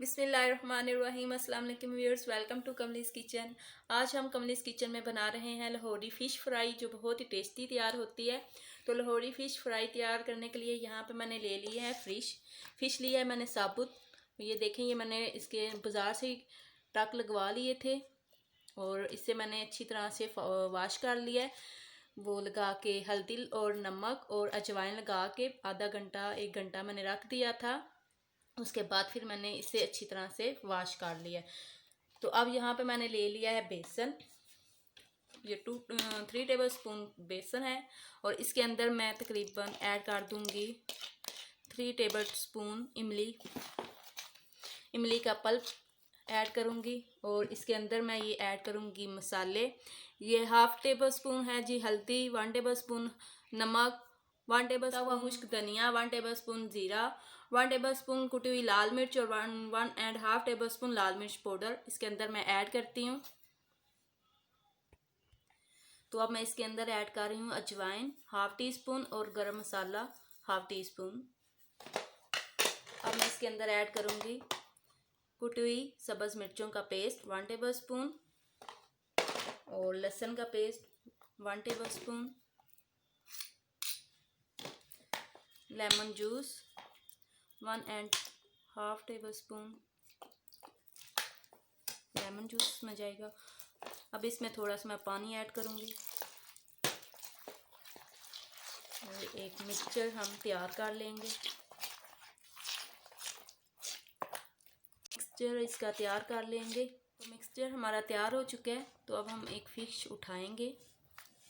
बिस्मिल्लाहिर्रहमानिर्रहीम। अस्सलाम वालेकुम व्यूअर्स, वेलकम टू कमलीज़ किचन। आज हम कमलीज़ किचन में बना रहे हैं लाहौरी फ़िश फ्राई, जो बहुत ही टेस्टी तैयार होती है। तो लाहौरी फ़िश फ्राई तैयार करने के लिए यहाँ पे मैंने ले ली है फ़िश लिया है मैंने साबुत। ये देखें, ये मैंने इसके बाज़ार से टक लगवा लिए थे और इससे मैंने अच्छी तरह से वाश कर लिया है। वो लगा के हल्दी और नमक और अजवाइन लगा के आधा घंटा 1 घंटा मैंने रख दिया था। उसके बाद फिर मैंने इसे अच्छी तरह से वॉश कर लिया। तो अब यहाँ पे मैंने ले लिया है बेसन। ये 3 टेबल स्पून बेसन है और इसके अंदर मैं तकरीबन ऐड कर दूंगी 3 टेबल स्पून इमली का पल्प ऐड करूंगी। और इसके अंदर मैं ये ऐड करूंगी मसाले। ये 1/2 टेबल स्पून है जी हल्दी, 1 टेबल स्पून नमक, 1 टेबल स्पून खुश्क धनिया, 1 टेबल स्पून जीरा, 1 टेबल स्पून कुटी हुई लाल मिर्च और 1.5 टेबल स्पून लाल मिर्च पाउडर इसके अंदर मैं ऐड करती हूँ। तो अब मैं इसके अंदर ऐड कर रही हूँ अजवाइन 1/2 टी स्पून और गरम मसाला 1/2 टी स्पून। अब मैं इसके अंदर ऐड करूँगी कुटी हुई सब्ज़ मिर्चों का पेस्ट 1 टेबल स्पून और लहसुन का paste 1 table spoon, lemon juice 1.5 table spoon lemon juice में जाएगा। अब इसमें थोड़ा सा मैं पानी ऐड करूँगी और एक मिक्सचर हम तैयार कर लेंगे। मिक्सचर इसका तैयार कर लेंगे। तो मिक्सचर हमारा तैयार हो चुका है। तो अब हम एक फ़िश उठाएंगे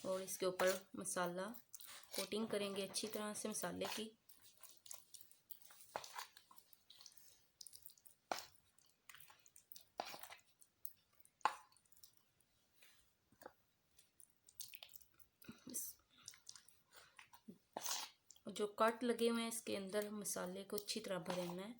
और इसके ऊपर मसाला कोटिंग करेंगे अच्छी तरह से मसाले की। जो कट लगे हुए हैं इसके अंदर मसाले को अच्छी तरह भरना है।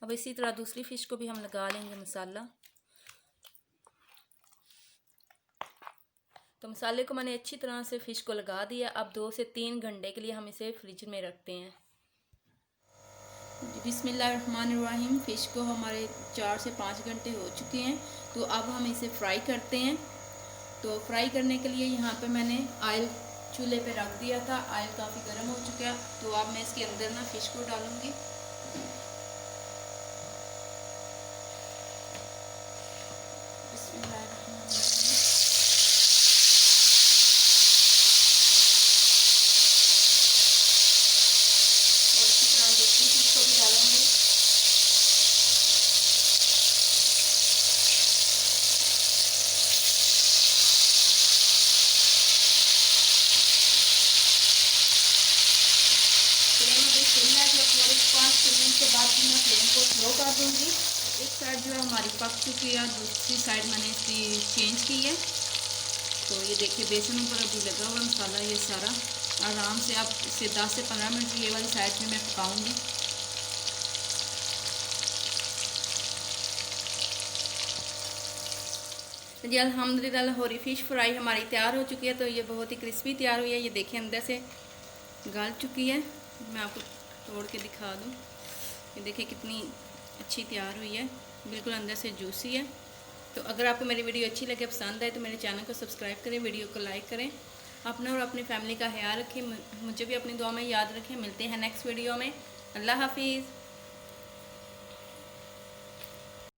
अब इसी तरह दूसरी फ़िश को भी हम लगा लेंगे मसाला। तो मसाले को मैंने अच्छी तरह से फ़िश को लगा दिया। अब 2 से 3 घंटे के लिए हम इसे फ्रिज में रखते हैं। बिस्मिल्लाहिर्रहमानिर्रहीम। फ़िश को हमारे 4 से 5 घंटे हो चुके हैं। तो अब हम इसे फ्राई करते हैं। तो फ्राई करने के लिए यहाँ पे मैंने ऑयल चूल्हे पे रख दिया था। ऑयल काफ़ी गर्म हो चुका है। तो अब मैं इसके अंदर ना फ़िश को डालूँगी। स्लो कर दूँगी। एक साइड जो है हमारी पक चुकी है, दूसरी साइड मैंने इसकी चेंज की है। तो ये देखिए बेसन ऊपर अभी लगा हुआ मसाला, ये सारा आराम से आप इसे 10 से 15 मिनट ये वाली साइड में मैं पकाऊंगी। जी अल्हम्दुलिल्लाह लाहौरी फ़िश फ्राई हमारी तैयार हो चुकी है। तो ये बहुत ही क्रिस्पी तैयार हुई है। ये देखिए अंदर से गल चुकी है। मैं आपको तोड़ के दिखा दूँ। ये देखिए कितनी अच्छी तैयार हुई है, बिल्कुल अंदर से जूसी है। तो अगर आपको मेरी वीडियो अच्छी लगे, पसंद आए, तो मेरे चैनल को सब्सक्राइब करें, वीडियो को लाइक करें। अपना और अपनी फैमिली का ख्याल रखें। मुझे भी अपनी दुआ में याद रखें। मिलते हैं नेक्स्ट वीडियो में। अल्लाह हाफिज़।